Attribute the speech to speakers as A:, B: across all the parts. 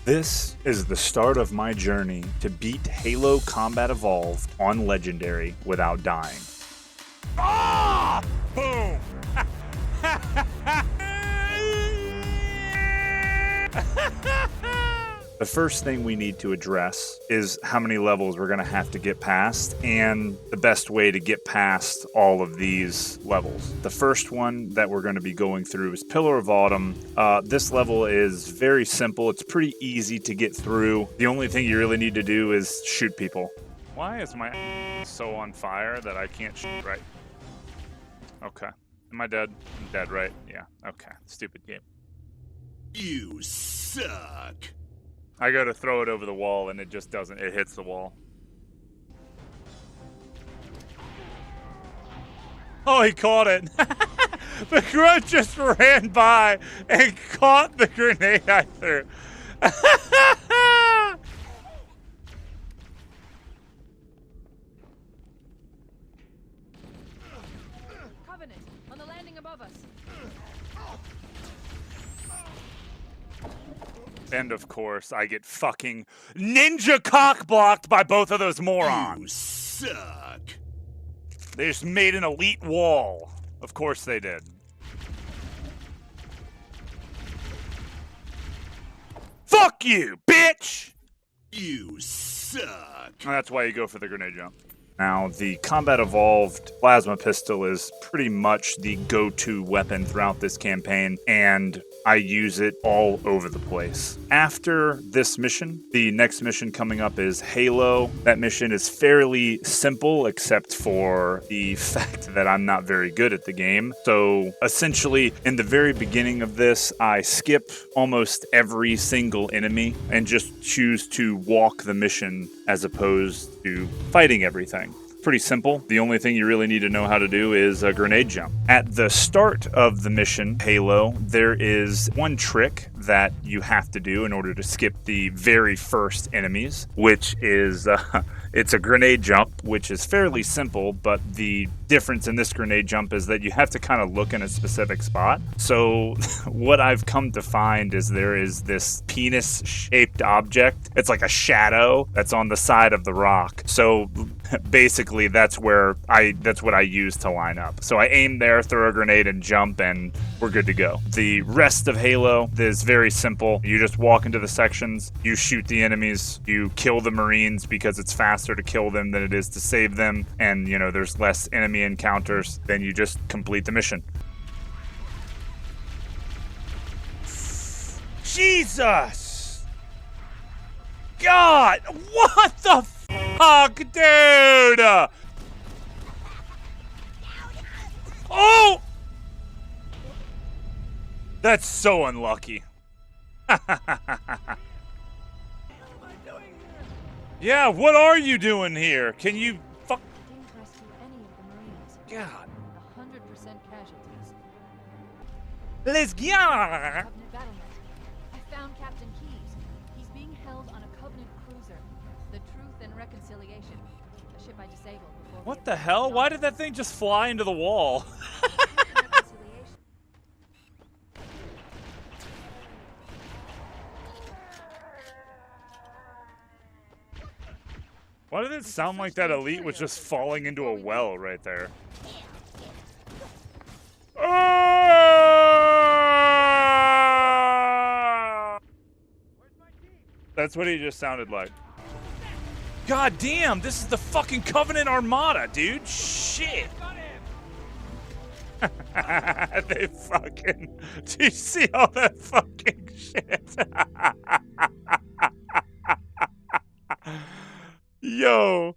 A: This is the start of my journey to beat Halo Combat Evolved on Legendary without dying. Ah! Boom! The first thing we need to address is how many levels we're going to have to get past and the best way to get past all of these levels. The first one that we're going to be going through is Pillar of Autumn. This level is very simple. It's pretty easy to get through. The only thing you really need to do is shoot people. Why is my so on fire that I can't shoot right? Okay. Am I dead? I'm dead, right? Yeah. Okay. Stupid game.
B: You suck.
A: I go to throw it over the wall and it just doesn't. It hits the wall. Oh, he caught it. The grunt just ran by and caught the grenade I threw.
C: Covenant on the landing above us.
A: And of course, I get fucking ninja cock blocked by both of those morons.
B: You suck.
A: They just made an elite wall. Of course they did. Fuck you, bitch!
B: You suck.
A: And that's why you go for the grenade jump. Now, the Combat Evolved Plasma Pistol is pretty much the go-to weapon throughout this campaign, and I use it all over the place. After this mission, the next mission coming up is Halo. That mission is fairly simple, except for the fact that I'm not very good at the game. So, essentially, in the very beginning of this, I skip almost every single enemy and just choose to walk the mission as opposed to fighting everything. Pretty simple. The only thing you really need to know how to do is a grenade jump. At the start of the mission, Halo, there is one trick that you have to do in order to skip the very first enemies, which is it's a grenade jump, which is fairly simple, but the difference in this grenade jump is that you have to kind of look in a specific spot. So what I've come to find is there is this penis-shaped object. It's like a shadow that's on the side of the rock. So basically that's what I use to line up. So I aim there, throw a grenade, and jump, and we're good to go. The rest of Halo is very simple. You just walk into the sections, you shoot the enemies, you kill the Marines because it's faster to kill them than it is to save them, and there's less enemy encounters. Then you just complete the mission. Jesus! God! What the fuck, dude? Oh! That's so unlucky. Yeah, what are you doing here? Can you fuck?
C: Didn't rescue any of the Marines.
A: God.
C: 100% casualties.
A: Let's go.
C: Covenant battlement. I found Captain Keyes. He's being held on a Covenant cruiser. The Truth and Reconciliation. A ship I disabled before.
A: What the hell? Why did that thing just fly into the wall? Why did it sound like that elite was just falling into a well right there? Oh! That's what he just sounded like. God damn, this is the fucking Covenant Armada, dude. Shit. They fucking... Do you see all that fucking shit? Yo.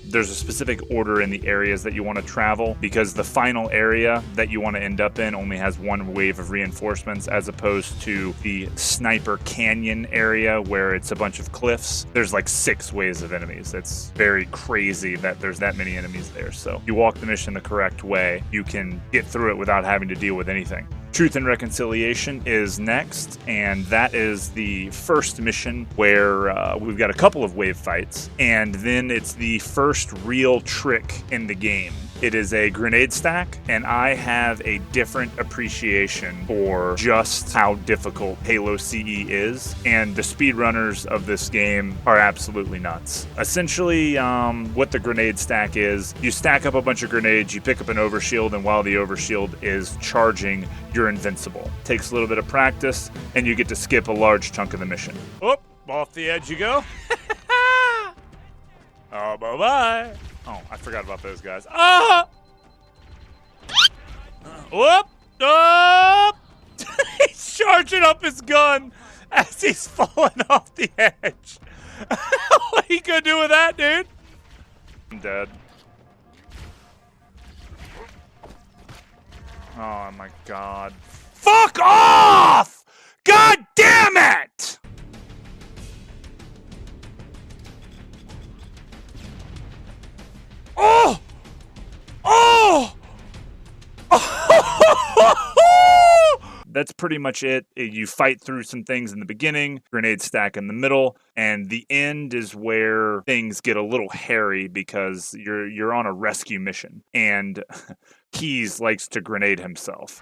A: There's a specific order in the areas that you want to travel because the final area that you want to end up in only has one wave of reinforcements as opposed to the Sniper Canyon area where it's a bunch of cliffs. There's like 6 waves of enemies. It's very crazy that there's that many enemies there. So you walk the mission the correct way, you can get through it without having to deal with anything. Truth and Reconciliation is next, and that is the first mission where we've got a couple of wave fights, and then it's the first real trick in the game. It is a grenade stack, and I have a different appreciation for just how difficult Halo CE is, and the speedrunners of this game are absolutely nuts. Essentially, what the grenade stack is, you stack up a bunch of grenades, you pick up an overshield, and while the overshield is charging, you're invincible. Takes a little bit of practice, and you get to skip a large chunk of the mission. Oh, off the edge you go. Oh, bye-bye. Oh, I forgot about those guys. Ah! Whoop! Up! He's charging up his gun as he's falling off the edge. What are you gonna do with that, dude? I'm dead. Oh my god. Fuck off! God damn it! Oh! Oh! That's pretty much it. You fight through some things in the beginning, grenade stack in the middle, and the end is where things get a little hairy because you're on a rescue mission, and Keys likes to grenade himself.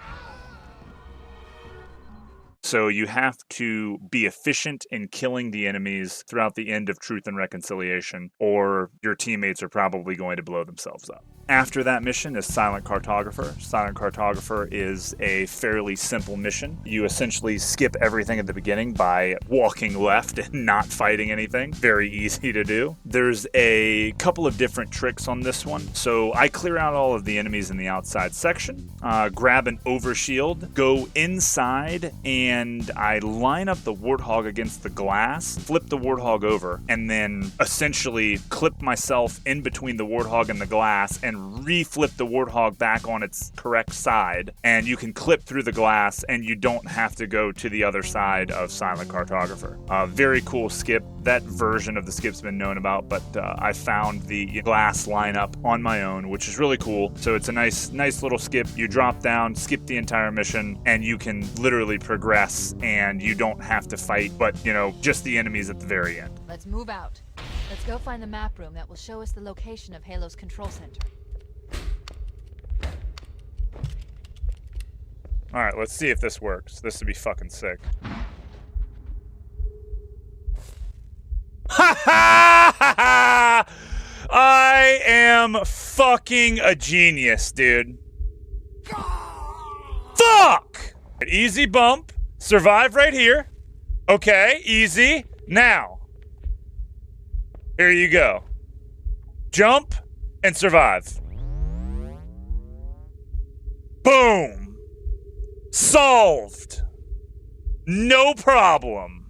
A: So you have to be efficient in killing the enemies throughout the end of Truth and Reconciliation, or your teammates are probably going to blow themselves up. After that mission is Silent Cartographer. Silent Cartographer is a fairly simple mission. You essentially skip everything at the beginning by walking left and not fighting anything. Very easy to do. There's a couple of different tricks on this one. So I clear out all of the enemies in the outside section, grab an overshield, go inside, and I line up the Warthog against the glass, flip the Warthog over, and then essentially clip myself in between the Warthog and the glass and re-flip the Warthog back on its correct side, and you can clip through the glass and you don't have to go to the other side of Silent Cartographer. Very cool skip. That version of the skip's been known about, but I found the glass lineup on my own, which is really cool. So it's a nice little skip. You drop down, skip the entire mission, and you can literally progress, and you don't have to fight, but, just the enemies at the very end.
C: Let's move out. Let's go find the map room that will show us the location of Halo's control center.
A: Alright, let's see if this works. This would be fucking sick. Ha ha ha ha! I am fucking a genius, dude. Fuck! Easy bump. Survive right here. Okay, easy. Now. Here you go. Jump and survive. Boom. Solved. No problem.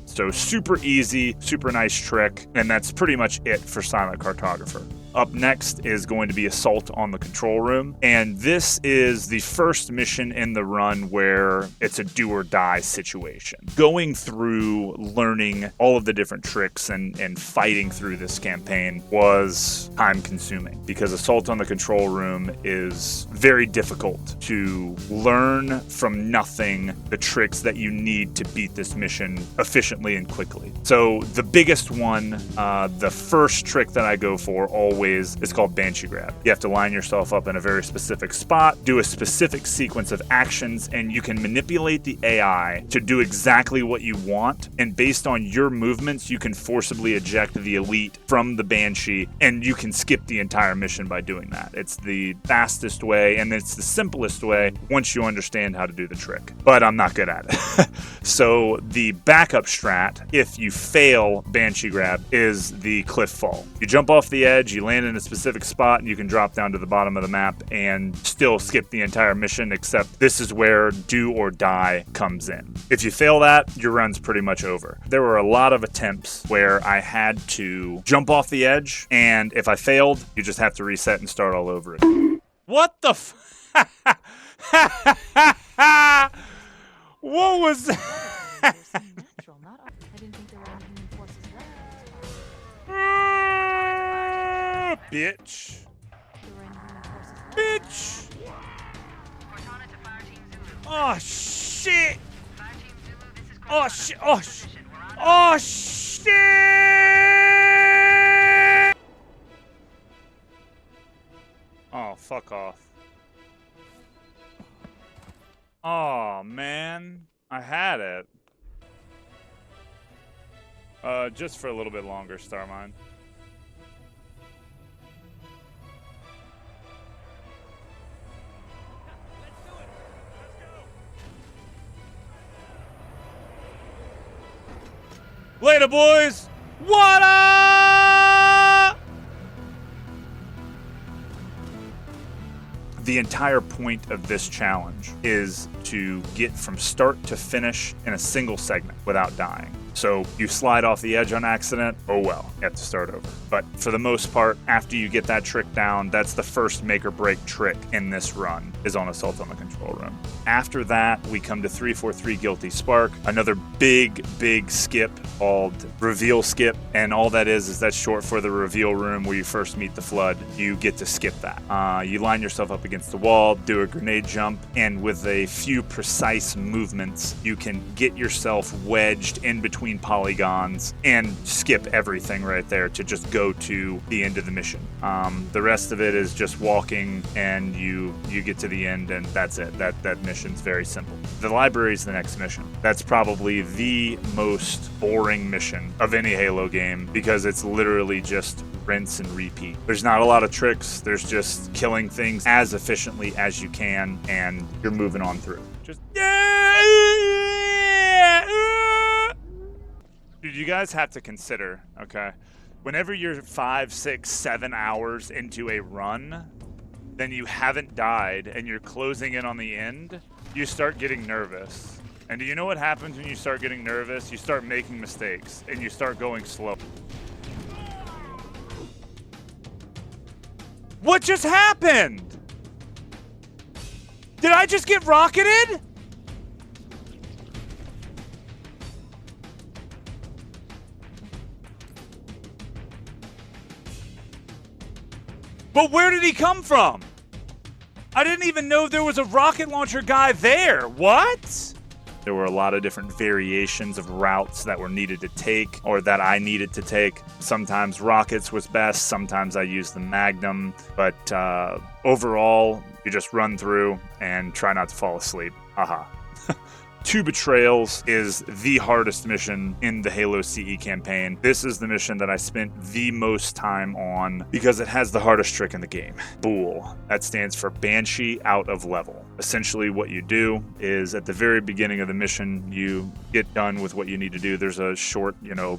A: So super easy, super nice trick, and that's pretty much it for Silent Cartographer. Up next is going to be Assault on the Control Room, and this is the first mission in the run where it's a do or die situation. Going through learning all of the different tricks and fighting through this campaign was time consuming because Assault on the Control Room is very difficult to learn from nothing the tricks that you need to beat this mission efficiently and quickly. So the biggest one, the first trick that I go for always is called Banshee Grab. You have to line yourself up in a very specific spot, do a specific sequence of actions, and you can manipulate the AI to do exactly what you want, and based on your movements, you can forcibly eject the elite from the Banshee, and you can skip the entire mission by doing that. It's the fastest way, and it's the simplest way once you understand how to do the trick. But I'm not good at it. So the backup strat, if you fail Banshee Grab, is the cliff fall. You jump off the edge, you land in a specific spot, and you can drop down to the bottom of the map and still skip the entire mission, except this is where do or die comes in. If you fail that, your run's pretty much over. There were a lot of attempts where I had to jump off the edge, and if I failed, you just have to reset and start all over again. What the What was that? Bitch. Bitch. Oh shit. Oh shit. Oh shit. Oh shit. Oh, fuck off. Oh, man. I had it. Just for a little bit longer, Starmine. Later, boys! What up? The entire point of this challenge is to get from start to finish in a single segment without dying. So you slide off the edge on accident, oh well, you have to start over. But for the most part, after you get that trick down, that's the first make or break trick in this run, is on Assault on the Control Room. After that, we come to 343 Guilty Spark, another big skip called Reveal Skip, and all that is that's short for the reveal room where you first meet the Flood. You get to skip that. You line yourself up against the wall, do a grenade jump, and with a few precise movements, you can get yourself wedged in between polygons and skip everything right there to just go to the end of the mission. The rest of it is just walking, and you get to the end, and that's it. That mission's very simple. The library is the next mission. That's probably the most boring mission of any Halo game because it's literally just rinse and repeat. There's not a lot of tricks. There's just killing things as efficiently as you can, and you're moving on through. Just Dude, you guys have to consider, okay, whenever you're 5, 6, 7 hours into a run, then you haven't died and you're closing in on the end, you start getting nervous. And do you know what happens when you start getting nervous? You start making mistakes and you start going slow. What just happened? Did I just get rocketed? But where did he come from? I didn't even know there was a rocket launcher guy there. What? There were a lot of different variations of routes that were needed to take, or that I needed to take. Sometimes rockets was best, sometimes I used the Magnum, but overall, you just run through and try not to fall asleep. Haha. 2 Betrayals is the hardest mission in the Halo CE campaign. This is the mission that I spent the most time on because it has the hardest trick in the game. Bool. That stands for Banshee Out of Level. Essentially what you do is at the very beginning of the mission, you get done with what you need to do. There's a short,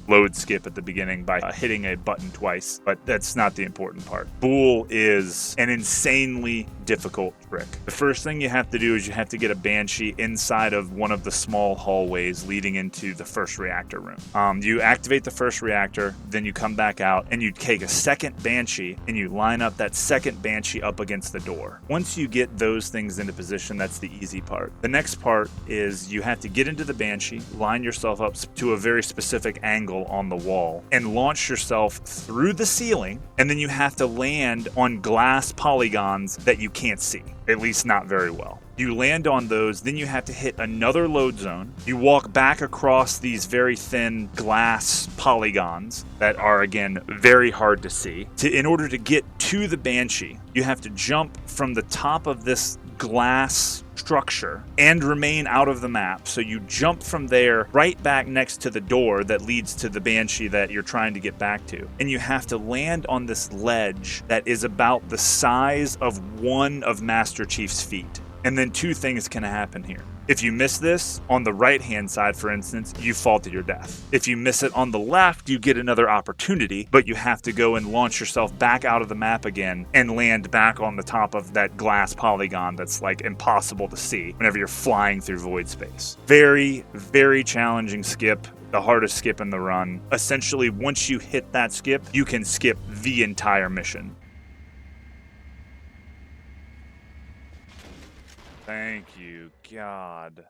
A: load skip at the beginning by hitting a button twice, but that's not the important part. Bool is an insanely difficult trick. The first thing you have to do is you have to get a Banshee inside of one of the small hallways leading into the first reactor room. You activate the first reactor, then you come back out and you take a second Banshee and you line up that second Banshee up against the door. Once you get those things into position, that's the easy part. The next part is you have to get into the Banshee, line yourself up to a very specific angle on the wall, and launch yourself through the ceiling, and then you have to land on glass polygons that you can't see, at least not very well. You land on those, then you have to hit another load zone. You walk back across these very thin glass polygons that are, again, very hard to see. In order to get to the Banshee, you have to jump from the top of this glass structure and remain out of the map. So you jump from there right back next to the door that leads to the Banshee that you're trying to get back to. And you have to land on this ledge that is about the size of one of Master Chief's feet. And then 2 things can happen here. If you miss this, on the right-hand side, for instance, you fall to your death. If you miss it on the left, you get another opportunity, but you have to go and launch yourself back out of the map again and land back on the top of that glass polygon that's like impossible to see whenever you're flying through void space. Very, very challenging skip. The hardest skip in the run. Essentially, once you hit that skip, you can skip the entire mission. Thank you, God.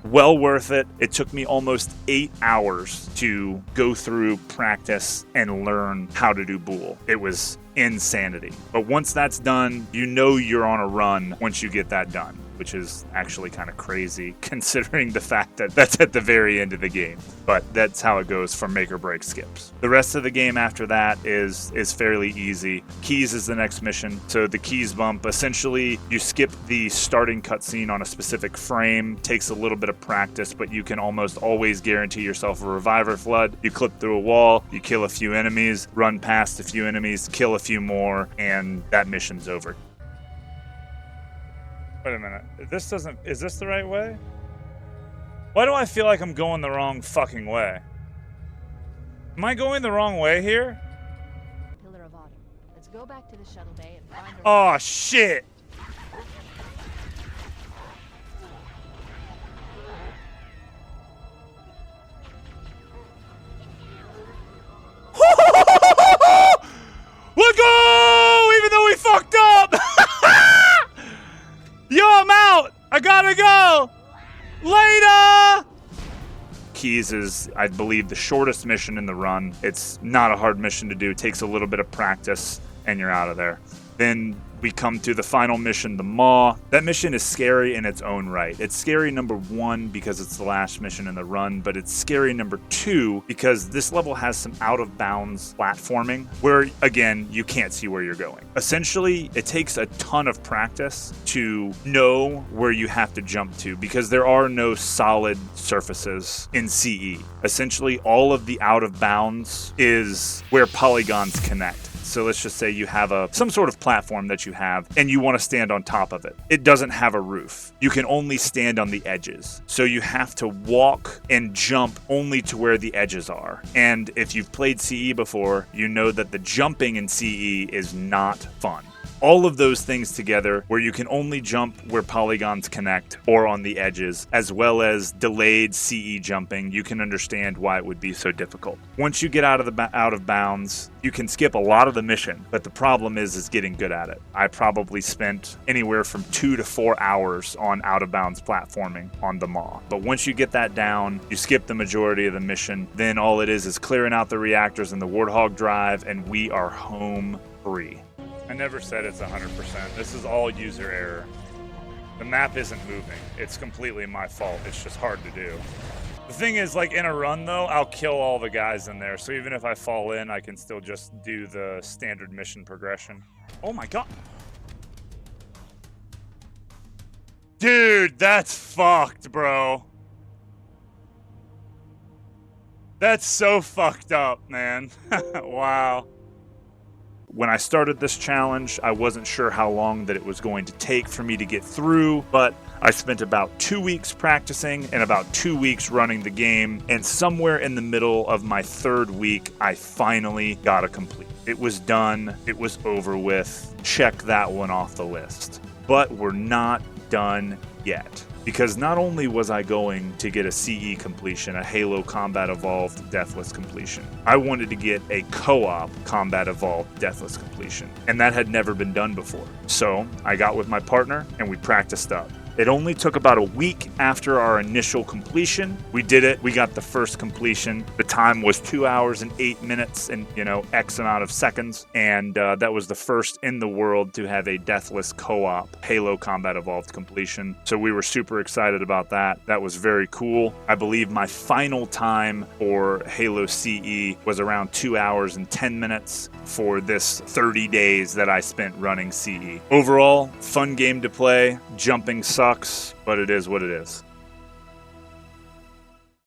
A: Well worth it. It took me almost 8 hours to go through, practice, and learn how to do Bool. It was insanity. But once that's done, you know you're on a run once you get that done. which is actually kind of crazy considering the fact that that's at the very end of the game. But that's how it goes for make or break skips. The rest of the game after that is fairly easy. Keys is the next mission. So the keys bump, essentially you skip the starting cutscene on a specific frame. Takes a little bit of practice, but you can almost always guarantee yourself a reviver flood. You clip through a wall, you kill a few enemies, run past a few enemies, kill a few more, and that mission's over. Wait a minute. Is this the right way? Why do I feel like I'm going the wrong fucking way? Am I going the wrong way here?
C: Pillar of Autumn. Let's go back to the shuttle bay and find
A: Oh, shit! Let's go! Even though we fucked up! Yo, I'm out! I gotta go! Later! Keys is, I believe, the shortest mission in the run. It's not a hard mission to do. It takes a little bit of practice, and you're out of there. Then we come to the final mission, the Maw. That mission is scary in its own right. It's scary number 1 because it's the last mission in the run, but it's scary number 2 because this level has some out-of-bounds platforming where, again, you can't see where you're going. Essentially, it takes a ton of practice to know where you have to jump to because there are no solid surfaces in CE. Essentially, all of the out-of-bounds is where polygons connect. So let's just say you have some sort of platform that you have and you want to stand on top of it. It doesn't have a roof. You can only stand on the edges. So you have to walk and jump only to where the edges are. And if you've played CE before, you know that the jumping in CE is not fun. All of those things together where you can only jump where polygons connect or on the edges, as well as delayed CE jumping, you can understand why it would be so difficult. Once you get out of bounds, you can skip a lot of the mission, but the problem is getting good at it. I probably spent anywhere from 2 to 4 hours on out of bounds platforming on the Maw. But once you get that down, you skip the majority of the mission, then all it is clearing out the reactors in the Warthog drive, and we are home free. I never said it's 100%. This is all user error. The map isn't moving. It's completely my fault. It's just hard to do. The thing is, like in a run though, I'll kill all the guys in there. So even if I fall in, I can still just do the standard mission progression. Oh my god. Dude, that's fucked, bro. That's so fucked up, man. Wow. When I started this challenge, I wasn't sure how long that it was going to take for me to get through, but I spent about 2 weeks practicing and about 2 weeks running the game, and somewhere in the middle of my 3rd week, I finally got it complete. It was done, it was over with, check that one off the list. But we're not done yet. Because not only was I going to get a CE completion, a Halo Combat Evolved Deathless completion, I wanted to get a co-op Combat Evolved Deathless completion, and that had never been done before. So I got with my partner and we practiced up. It only took about a week after our initial completion. We did it. We got the first completion. The time was 2 hours and 8 minutes and, X amount of seconds. And that was the first in the world to have a deathless co-op Halo Combat Evolved completion. So we were super excited about that. That was very cool. I believe my final time for Halo CE was around 2 hours and 10 minutes for this 30 days that I spent running CE. Overall, fun game to play. Jumping sucks, but it is what it is.